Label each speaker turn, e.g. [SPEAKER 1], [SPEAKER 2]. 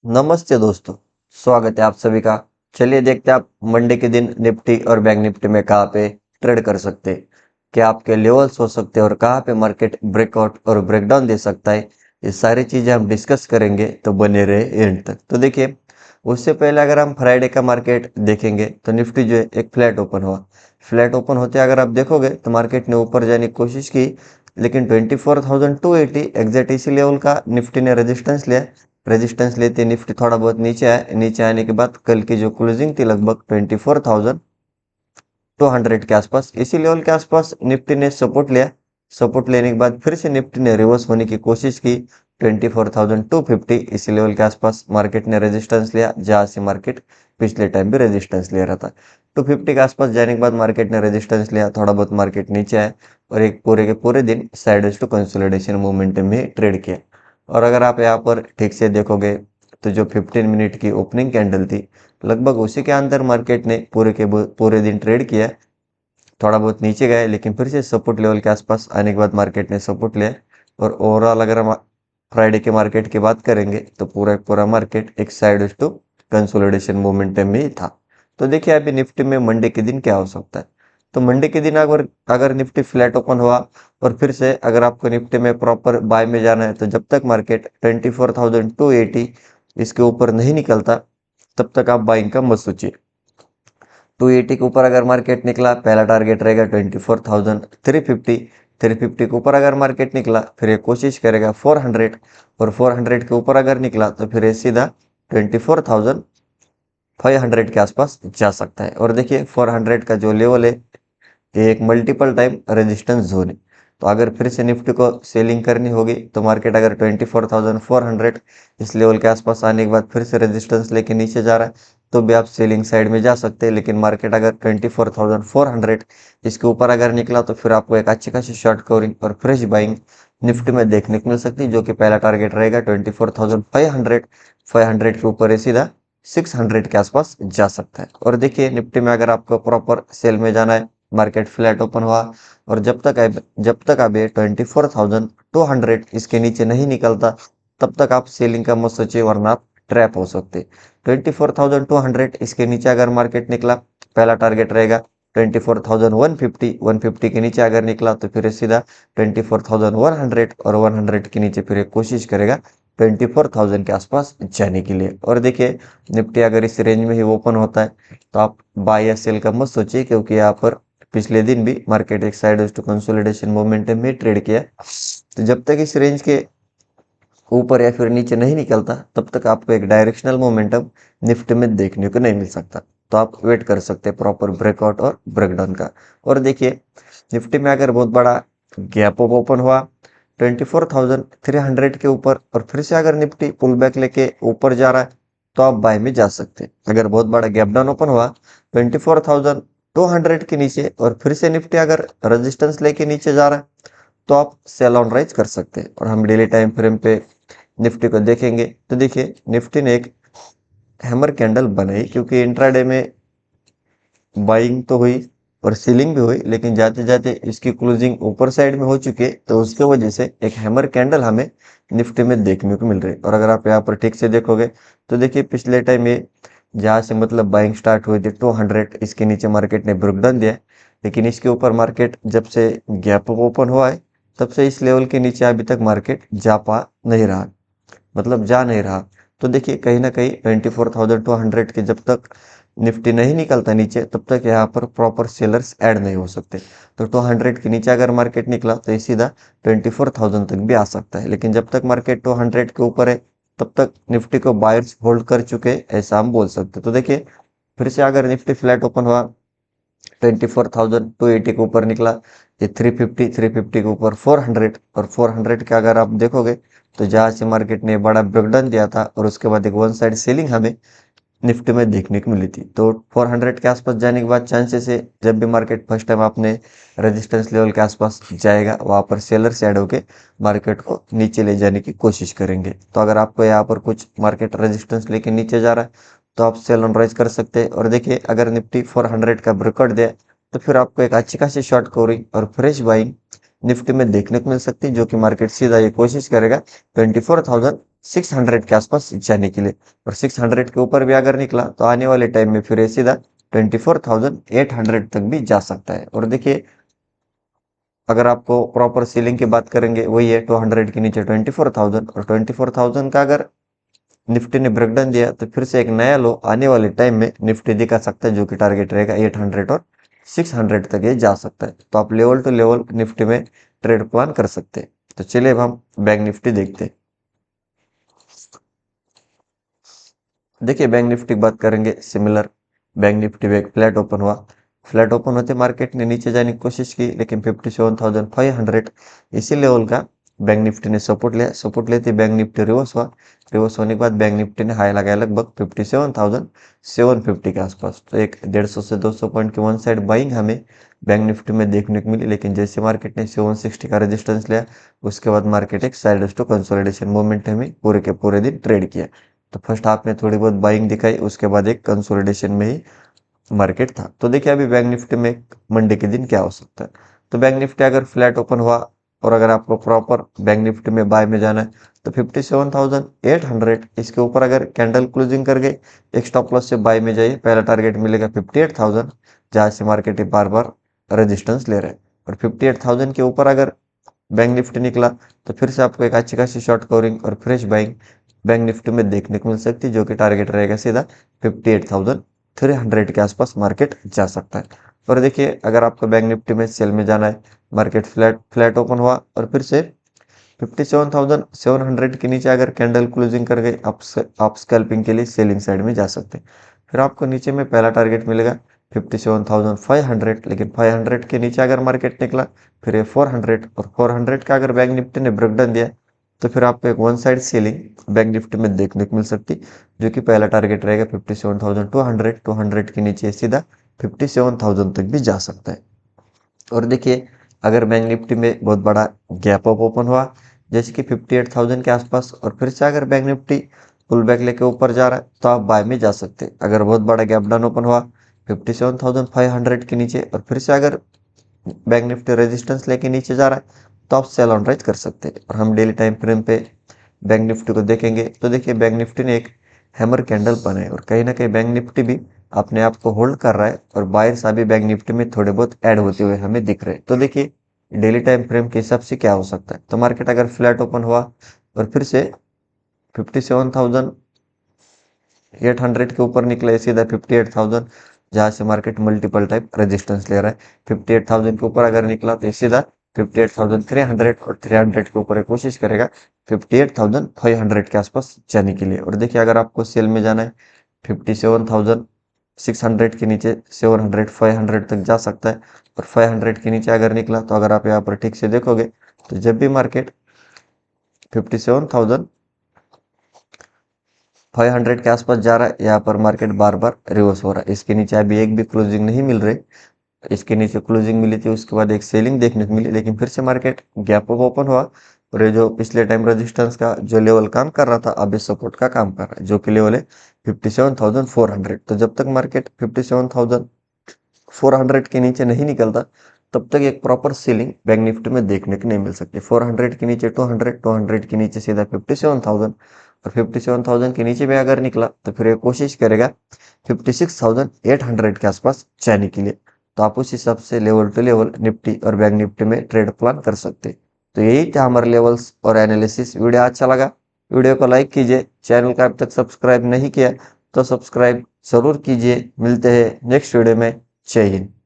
[SPEAKER 1] नमस्ते दोस्तों, स्वागत है आप सभी का। चलिए देखते हैं आप मंडे के दिन निफ्टी और बैंक निफ्टी में कहाँ पे ट्रेड कर सकते हैं, क्या आपके लेवल्स हो सकते हैं और कहाँ पे मार्केट ब्रेकआउट और ब्रेकडाउन दे सकता है। ये सारी चीज़ें हम डिस्कस करेंगे, तो बने रहे एंड तक। तो देखिए, उससे पहले अगर हम फ्राइडे का मार्केट देखेंगे तो निफ्टी जो है एक फ्लैट ओपन हुआ। फ्लैट ओपन होते अगर आप देखोगे तो मार्केट ने ऊपर जाने की कोशिश की, लेकिन 24,280 एग्जैक्ट इसी लेवल का निफ्टी ने रेजिस्टेंस लिया। रेजिस्टेंस लेते निफ्टी थोड़ा बहुत नीचे आया, नीचे आने के बाद कल की जो क्लोजिंग थी लगभग 24,200 के आसपास, इसी लेवल के आसपास निफ्टी ने सपोर्ट लिया। सपोर्ट लेने के बाद फिर से निफ्टी ने रिवर्स होने की कोशिश की। 24,250 इसी लेवल के आसपास मार्केट ने रेजिस्टेंस लिया, जहां से मार्केट पिछले टाइम भी रेजिस्टेंस ले रहा था। 250 के आसपास जाने के बाद मार्केट ने रेजिस्टेंस लिया, थोड़ा बहुत मार्केट नीचे आया और एक पूरे के पूरे दिन साइडवेज टू कंसोलिडेशन मोमेंटम में ट्रेड किया। और अगर आप यहाँ पर ठीक से देखोगे तो जो 15 मिनट की ओपनिंग कैंडल थी, लगभग उसी के अंदर मार्केट ने पूरे दिन ट्रेड किया। थोड़ा बहुत नीचे गए, लेकिन फिर से सपोर्ट लेवल के आसपास आने के बाद मार्केट ने सपोर्ट लिया। और ओवरऑल अगर हम फ्राइडे के मार्केट की बात करेंगे तो पूरा मार्केट एक साइड टू कंसोलिडेशन मोमेंटम में ही था। तो देखिए अभी निफ्टी में मंडे के दिन क्या हो सकता है। तो मंडे के दिन अगर अगर निफ्टी फ्लैट ओपन हुआ और फिर से अगर आपको निफ्टी में प्रॉपर बाय में जाना है, तो जब तक मार्केट 24,280 इसके ऊपर नहीं निकलता, तब तक आप बाइंग का मत सोचिए। 280 के ऊपर अगर मार्केट निकला, पहला टारगेट रहेगा 24,350। 350 के ऊपर अगर मार्केट निकला, फिर ये कोशिश करेगा 400। और 400 के ऊपर अगर निकला तो फिर ये सीधा 24,500 के आसपास जा सकता है। और देखिए 400 का जो लेवल है, ये एक मल्टीपल टाइम रेजिस्टेंस जोन है। तो अगर फिर से निफ्टी को सेलिंग करनी होगी तो मार्केट अगर 24,400 इस लेवल के आसपास आने के बाद फिर से रेजिस्टेंस लेके नीचे जा रहा है, तो भी आप सेलिंग साइड में जा सकते हैं। लेकिन मार्केट अगर 24,400 इसके ऊपर अगर निकला, तो फिर आपको एक अच्छी खासी शॉर्ट कवरिंग और फ्रेश बाइंग निफ्टी में देखने को मिल सकती है, जो कि पहला टारगेट रहेगा 24,500। 500 के ऊपर ये सीधा 600 के आसपास जा सकता है। और देखिए निफ्टी में अगर आपको प्रॉपर सेल में जाना है, मार्केट फ्लैट ओपन हुआ और जब तक अभी 24,200 इसके नीचे नहीं निकलता, तब तक आप सेलिंग का मत सोचिए, वरना आप ट्रैप हो सकते। 24,200 इसके नीचे अगर मार्केट निकला, पहला टारगेट रहेगा 24,150। 150 के नीचे अगर निकला तो फिर सीधा 24,100 और 100 के नीचे फिर कोशिश करेगा 24,000 के आसपास जाने के लिए। और देखिए निफ्टी अगर इस रेंज में ही ओपन होता है, तो आप बाय या सेल का मत सोचिए, क्योंकि यहाँ पर पिछले दिन भी मार्केट एक साइड टू कंसोलिडेशन मोमेंटम में ट्रेड किया। तो जब तक इस रेंज के ऊपर या फिर नीचे नहीं निकलता, तब तक आपको एक डायरेक्शनल मोमेंटम निफ्टी में देखने को नहीं मिल सकता। तो आप वेट कर सकते हैं प्रॉपर ब्रेकआउट और ब्रेकडाउन का। और देखिए निफ्टी में अगर बहुत बड़ा गैप अप ओपन हुआ 24,300 के ऊपर और फिर से अगर निफ्टी पुल बैक लेके ऊपर जा रहा है, तो आप बाय में जा सकते हैं। अगर बहुत बड़ा गैप डाउन ओपन हुआ 24,200 के नीचे और फिर से निफ्टी अगर रेजिस्टेंस लेके नीचे जा रहा है, तो आप सेल ऑन राइज कर सकते हैं। और हम डेली टाइम फ्रेम पे निफ्टी को देखेंगे तो देखिए निफ्टी ने एक हैमर कैंडल बनाई, क्योंकि इंट्राडे में बाइंग तो हुई और सीलिंग भी हुई, लेकिन जाते जाते इसकी क्लोजिंग ऊपर साइड में हो चुकी है, तो उसके वजह से एक हैमर कैंडल हमें निफ्टी में देखने को मिल रही है। और अगर आप यहाँ पर ठीक से देखोगे तो देखिए पिछले टाइम ये जहाँ से मतलब बाइंग स्टार्ट हुई थी 200 इसके नीचे मार्केट ने ब्रेकडाउन दिया है, लेकिन इसके ऊपर मार्केट जब से गैप अप ओपन हुआ है, तब से इस लेवल के नीचे अभी तक मार्केट जा पा नहीं रहा, मतलब जा नहीं रहा। तो देखिए कहीं ना कहीं 24,200 के जब तक निफ्टी नहीं निकलता नीचे, तब तक यहाँ पर प्रॉपर सेलर्स ऐड नहीं हो सकते। तो 200 के नीचे अगर मार्केट निकला तो ये सीधा 24,000 तक भी आ सकता है। लेकिन जब तक मार्केट 200 के ऊपर है, तब तक निफ्टी को बायर्स होल्ड कर चुके हैं, ऐसा हम बोल सकते हैं। तो देखिए फिर से अगर निफ्टी फ्लैट ओपन हुआ 24,280 के ऊपर निकला, ये 350 के ऊपर 400 और 400 के अगर आप देखोगे तो जहां से मार्केट ने बड़ा ब्रेकडाउन दिया था और उसके बाद एक वन साइड सेलिंग हमें निफ्टी में देखने को मिली थी। तो 400 के आसपास जाने के बाद चांसेस है, जब भी मार्केट फर्स्ट टाइम अपने रेजिस्टेंस लेवल के आसपास जाएगा, वहां पर सेलर ऐड होके मार्केट को नीचे ले जाने की कोशिश करेंगे। तो अगर आपको यहाँ पर कुछ मार्केट रेजिस्टेंस लेके नीचे जा रहा है, तो आप सेल ऑन राइज कर सकते हैं। और देखिए अगर निफ्टी 400 का ब्रेकआउट दे, तो फिर आपको एक अच्छी खासी शॉर्ट कवरिंग और फ्रेश बाइंग निफ्टी में देखने को मिल सकती है, जो कि मार्केट सीधा ये कोशिश करेगा 600 के आसपास जाने के लिए। और 600 के ऊपर भी अगर निकला तो आने वाले टाइम में फिर ये सीधा 24,800 तक भी जा सकता है। और देखिए अगर आपको प्रॉपर सीलिंग की बात करेंगे वही है 200 के नीचे 24,000, और 24,000 का अगर निफ्टी ने ब्रेकडाउन दिया तो फिर से एक नया लो आने वाले टाइम में निफ्टी दिखा सकता है, जो कि टारगेट रहेगा 800 और 600 तक ये जा सकता है। तो आप लेवल टू लेवल निफ्टी में ट्रेड प्लान कर सकते हैं। तो चलिए अब हम बैंक निफ्टी देखते हैं। देखिए बैंक निफ्टी की बात करेंगे सिमिलर। बैंक निफ्टी में एक फ्लैट ओपन हुआ, फ्लैट ओपन होते मार्केट ने नीचे जाने की कोशिश की, लेकिन 57,500 इसी लेवल का बैंक निफ्टी ने सपोर्ट लिया। सपोर्ट लेते बैंक निफ्टी रिवर्स हुआ। रिवर्स होने के बाद बैंक निफ्टी ने हाई लगाया लगभग 57,750 के आसपास। तो एक 150 से 200 पॉइंट की वन साइड बाइंग हमें बैंक निफ्टी में देखने को मिली, लेकिन जैसे मार्केट ने 760 का रेजिस्टेंस लिया उसके बाद मार्केट एक side wage to consolidation movement हमें पूरे के पूरे दिन ट्रेड किया। तो फर्स्ट हाफ में थोड़ी बहुत बाइंग दिखाई, उसके बाद एक कंसोलिडेशन में ही मार्केट था। तो देखिए अभी बैंक निफ्टी में मंडे के दिन क्या हो सकता है। तो बैंक निफ्टी अगर फ्लैट ओपन हुआ और अगर आपको प्रॉपर बैंक निफ्टी में बाय में जाना है तो 57,800 इसके ऊपर अगर कैंडल क्लोजिंग कर गए एक स्टॉप लॉस से बाय में जाइए। पहला टारगेट मिलेगा 58,000, जहां से मार्केट बार बार रेजिस्टेंस ले रहा है। और 58,000 के ऊपर अगर बैंक निफ्टी निकला तो फिर से आपको एक अच्छी खासी शॉर्ट कवरिंग और फ्रेश बाइंग बैंक निफ्टी में देखने को मिल सकती है, जो कि टारगेट रहेगा सीधा 58,300 के आसपास मार्केट जा सकता है। और देखिए अगर आपको बैंक निफ्टी में सेल में जाना है, मार्केट फ्लैट फ्लैट ओपन हुआ और फिर से 57,700 के नीचे अगर कैंडल क्लोजिंग कर गई आप स्कैल्पिंग के लिए सेलिंग साइड में जा सकते हैं। फिर आपको नीचे में पहला टारगेट मिलेगा 57,500, लेकिन 500 के नीचे अगर मार्केट निकला फिर ये 400, और 400 का अगर बैंक निफ्टी ने ब्रेकडाउन दिया तो फिर आपको एक one side selling bank Nifty में देखने को मिल सकती, जो कि पहला टारगेट रहेगा 57,200, 200 के नीचे सीधा 57,000 तक भी जा सकता है। और देखिए अगर बैंक निफ्टी में बहुत बड़ा गैप अप ओपन हुआ जैसे कि 58,000 के आसपास और फिर से अगर बैंक निफ्टी पुल बैक लेके ऊपर जा रहा है तो आप बाय में जा सकते हैं। अगर बहुत बड़ा गैप डाउन ओपन हुआ 57,500 के नीचे और फिर से अगर बैंक निफ्टी रेजिस्टेंस लेके नीचे जा रहा है तो आप सेल ऑन राइज कर सकते हैं। और हम डेली टाइम फ्रेम पे बैंक निफ्टी को देखेंगे तो देखिए बैंक निफ्टी ने एक हैमर कैंडल बनाए और कहीं ना कहीं बैंक निफ्टी भी अपने आप को होल्ड कर रहा है और बायर्स अभी बैंक निफ्टी में थोड़े बहुत ऐड होते हुए हमें दिख रहे हैं। तो देखिए डेली टाइम फ्रेम के हिसाब से क्या हो सकता है। तो मार्केट अगर फ्लैट ओपन हुआ और फिर से 57,800 के ऊपर निकले सीधा 58,000, जहां से मार्केट मल्टीपल टाइप रेजिस्टेंस ले रहा है। 58,000 के ऊपर अगर निकला तो सीधा 58,300 और 300 के ऊपर कोशिश करेगा 58,500 के आसपास जाने के लिए। और देखिए अगर आपको सेल में जाना है 57,600 के नीचे 700 500 तक जा सकता है। और 500 के नीचे अगर निकला तो अगर आप यहाँ पर ठीक से देखोगे तो जब भी मार्केट 57,500 के आसपास जा रहा है यहाँ पर मार्केट बार बार रिवर्स हो रहा है। इसके नीचे अभी एक भी क्लोजिंग नहीं मिल रही, इसके नीचे क्लोजिंग मिली थी उसके बाद एक सेलिंग देखने को मिली, लेकिन फिर से मार्केट गैप अप ओपन हुआ और ये जो पिछले टाइम रेजिस्टेंस का जो लेवल काम कर रहा था अभी सपोर्ट का काम कर रहा है, जो कि लेवल है 57,400। तो जब तक मार्केट 57,400 के नीचे नहीं निकलता तब तक एक प्रॉपर सीलिंग बैंक निफ्टी में देखने को नहीं मिल सकती। 400 के नीचे 200, 200 के नीचे सीधा 57,000 और 57,000 के नीचे भी अगर निकला तो फिर ये कोशिश करेगा 56,800 के आसपास जाने के लिए। तो आप उस हिसाब से लेवल टू लेवल निफ्टी और बैंक निफ्टी में ट्रेड प्लान कर सकते हैं। तो यही था हमारे लेवल्स और एनालिसिस। वीडियो अच्छा लगा वीडियो को लाइक कीजिए, चैनल का अभी तक सब्सक्राइब नहीं किया तो सब्सक्राइब जरूर कीजिए। मिलते हैं नेक्स्ट वीडियो में। जय हिंद।